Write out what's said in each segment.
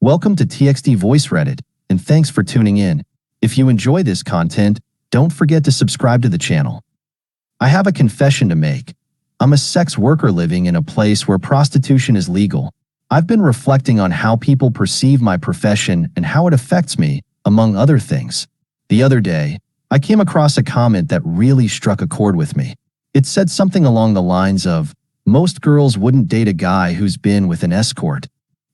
Welcome to TXT Voice Reddit, and thanks for tuning in. If you enjoy this content, don't forget to subscribe to the channel. I have a confession to make. I'm a sex worker living in a place where prostitution is legal. I've been reflecting on how people perceive my profession and how it affects me, among other things. The other day, I came across a comment that really struck a chord with me. It said something along the lines of, "Most girls wouldn't date a guy who's been with an escort."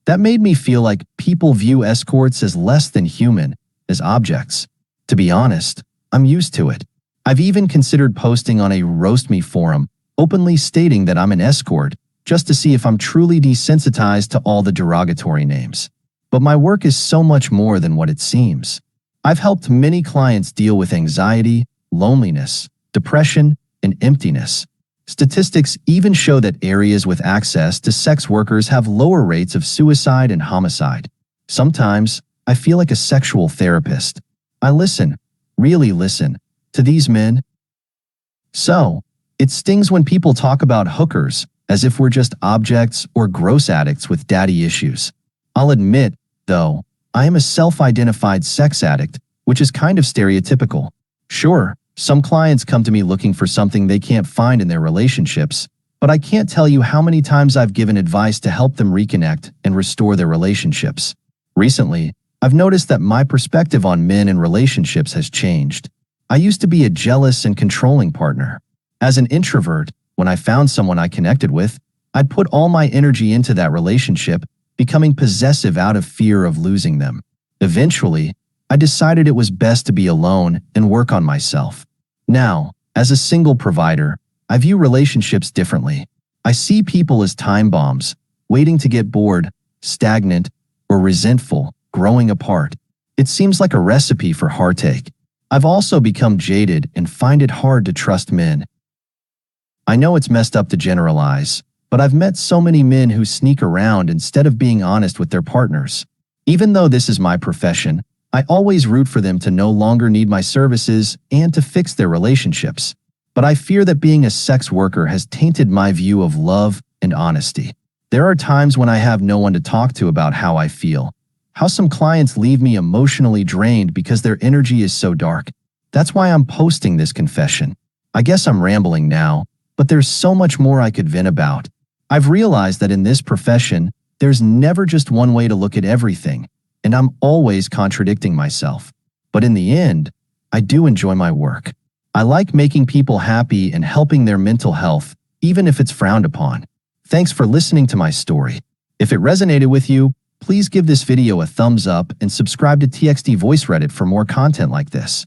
That made me feel like people view escorts as less than human, as objects. To be honest, I'm used to it. I've even considered posting on a Roast Me forum, openly stating that I'm an escort, just to see if I'm truly desensitized to all the derogatory names. But my work is so much more than what it seems. I've helped many clients deal with anxiety, loneliness, depression, and emptiness. Statistics even show that areas with access to sex workers have lower rates of suicide and homicide. Sometimes, I feel like a sexual therapist. I listen, really listen, to these men. So, it stings when people talk about hookers as if we're just objects or gross addicts with daddy issues. I'll admit, though, I am a self-identified sex addict, which is kind of stereotypical. Sure, some clients come to me looking for something they can't find in their relationships, but I can't tell you how many times I've given advice to help them reconnect and restore their relationships. Recently, I've noticed that my perspective on men and relationships has changed. I used to be a jealous and controlling partner. As an introvert, when I found someone I connected with, I'd put all my energy into that relationship, becoming possessive out of fear of losing them. Eventually, I decided it was best to be alone and work on myself. Now, as a single provider, I view relationships differently. I see people as time bombs, waiting to get bored, stagnant, or resentful, growing apart. It seems like a recipe for heartache. I've also become jaded and find it hard to trust men. I know it's messed up to generalize, but I've met so many men who sneak around instead of being honest with their partners. Even though this is my profession, I always root for them to no longer need my services and to fix their relationships. But I fear that being a sex worker has tainted my view of love and honesty. There are times when I have no one to talk to about how I feel. How some clients leave me emotionally drained because their energy is so dark. That's why I'm posting this confession. I guess I'm rambling now, but there's so much more I could vent about. I've realized that in this profession, there's never just one way to look at everything, and I'm always contradicting myself. But in the end, I do enjoy my work. I like making people happy and helping their mental health, even if it's frowned upon. Thanks for listening to my story. If it resonated with you, please give this video a thumbs up and subscribe to TXT Voice Reddit for more content like this.